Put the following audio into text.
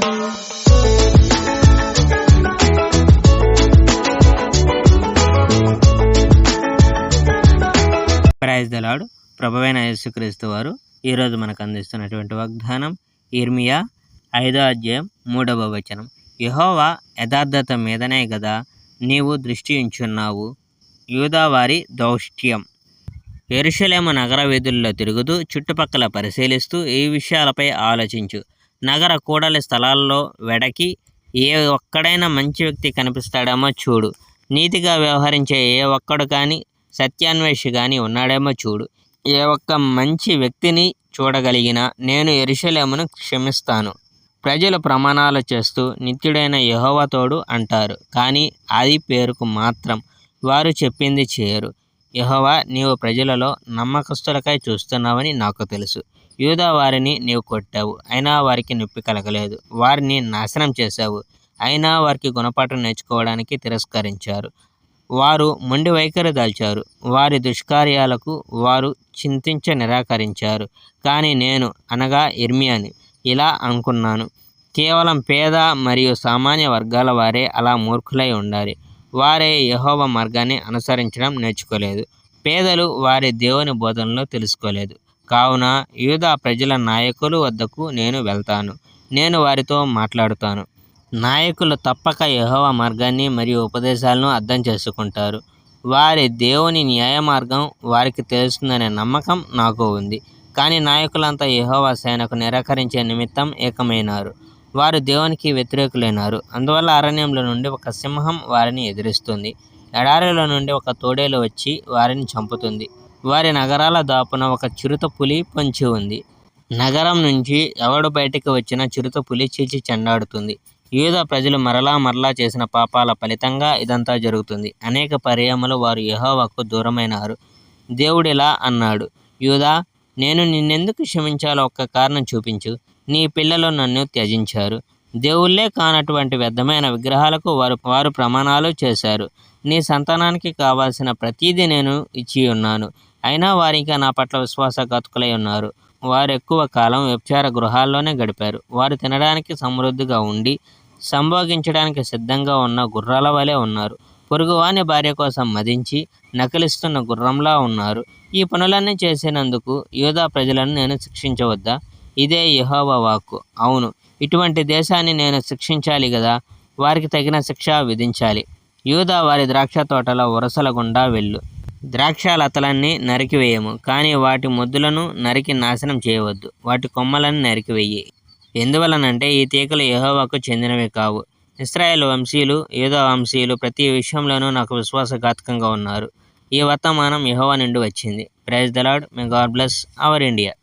Praise the lord. ప్రభువైన యేసుక్రీస్తు వారు ఈరోజు మనకు అందిస్తున్నటువంటి వాగ్దానం ఇర్మియా 5వ అధ్యాయం 3వ వచనం. యెహోవా యథార్థత మీదనే గదా నీవు దృష్టి ఉంచున్నావు, యూదా వారి దౌష్ట్యం. యెరూషలేము నగర వీధుల్లో తిరుగుతూ చుట్టుపక్కల పరిశీలిస్తూ ఈ విషయాలపై ఆలోచించు. నగర కూడలి స్థలాల్లో వెడకి ఏ ఒక్కడైనా మంచి వ్యక్తి కనిపిస్తాడేమో చూడు. నీతిగా వ్యవహరించే ఏ ఒక్కడు కానీ, సత్యాన్వేషి కానీ ఉన్నాడేమో చూడు. ఏ ఒక్క మంచి వ్యక్తిని చూడగలిగినా నేను యెరూషలేమును క్షమిస్తాను. ప్రజలు ప్రమాణాలు చేస్తూ నిత్యుడైన యెహోవా తోడు అంటారు, కానీ అది పేరుకు మాత్రం. వారు చెప్పింది చేయరు. యెహోవా, నీవు ప్రజలలో నమ్మకస్తులకై చూస్తున్నావని నాకు తెలుసు. యూదా వారిని నీవు కొట్టావు, అయినా వారికి నొప్పి కలగలేదు. వారిని నాశనం చేశావు, అయినా వారికి గుణపాఠం నేర్చుకోవడానికి తిరస్కరించారు. వారు మొండి వైఖరి దాల్చారు. వారి దుష్కార్యాలకు వారు చింతించ నిరాకరించారు. కానీ నేను అనగా ఇర్మియాని ఇలా అనుకున్నాను, కేవలం పేద మరియు సామాన్య వర్గాల వారే అలా మూర్ఖులై ఉండాలి. వారే యెహోవా మార్గాన్ని అనుసరించడం నేర్చుకోలేదు. పేదలు వారి దేవుని బోధనలో తెలుసుకోలేదు. కావున యూదా ప్రజల నాయకుల వద్దకు నేను వెళ్తాను. నేను వారితో మాట్లాడుతాను. నాయకులు తప్పక యెహోవా మార్గాన్ని మరియు ఉపదేశాలను అర్థం చేసుకుంటారు. వారి దేవుని న్యాయ మార్గం వారికి తెలుస్తుందనే నమ్మకం నాకు ఉంది. కానీ నాయకులంతా యెహోవా సేనకు నిరాకరించే నిమిత్తం ఏకమైనారు. వారు దేవునికి వ్యతిరేకులైనారు. అందువల్ల అరణ్యంలో నుండి ఒక సింహం వారిని ఎదిరిస్తుంది. ఎడారిలో నుండి ఒక తోడేలు వచ్చి వారిని చంపుతుంది. వారి నగరాల దాపున ఒక చిరుత పులి పొంచి ఉంది. నగరం నుంచి ఎవడు బయటికి వచ్చినా చిరుత పులి చీల్చి చెండాడుతుంది. యూదా ప్రజలు మరలా చేసిన పాపాల ఫలితంగా ఇదంతా జరుగుతుంది. అనేక పర్యాయములు వారు యెహోవాకు దూరమైనారు. దేవుడిలా అన్నాడు, యూదా, నేను నిన్నెందుకు క్షమించాలో ఒక్క కారణం చూపించు. నీ పిల్లలు నన్ను త్యజించారు. దేవుళ్ళే కానటువంటి వ్యర్థమైన విగ్రహాలకు వారు ప్రమాణాలు చేశారు. నీ సంతానానికి కావాల్సిన ప్రతీది నేను ఇచ్చి ఉన్నాను, అయినా వారికి నా పట్ల విశ్వాసఘాతుకులై ఉన్నారు. వారు ఎక్కువ కాలం వ్యభిచార గృహాల్లోనే గడిపారు. వారు తినడానికి సమృద్ధిగా ఉండి సంభోగించడానికి సిద్ధంగా ఉన్న గుర్రాల వలె ఉన్నారు. పొరుగువాని భార్య కోసం మదించి నకిలిస్తున్న గుర్రంలా ఉన్నారు. ఈ పనులన్నీ చేసినందుకు యూదా ప్రజలను నేను శిక్షించవద్దా? ఇదే యెహోవా వాక్కు. అవును, ఇటువంటి దేశాన్ని నేను శిక్షించాలి కదా. వారికి తగిన శిక్ష విధించాలి. యూదా వారి ద్రాక్ష తోటల వరుసల గుండా వెళ్ళు. ద్రాక్షలతలన్నీ నరికివేయము, కానీ వాటి మొద్దులను నరికి నాశనం చేయవద్దు. వాటి కొమ్మలను నరికివేయి. ఎందువలనంటే ఈ తీగలు యెహోవాకు చెందినవి కావు. ఇశ్రాయేలు వంశీయులు, యూదా వంశీయులు ప్రతి విషయంలోనూ నాకు విశ్వాసఘాతకంగా ఉన్నారు. ఈ వర్తమానం యెహోవా నుండి వచ్చింది. Praise the Lord. May God bless our India.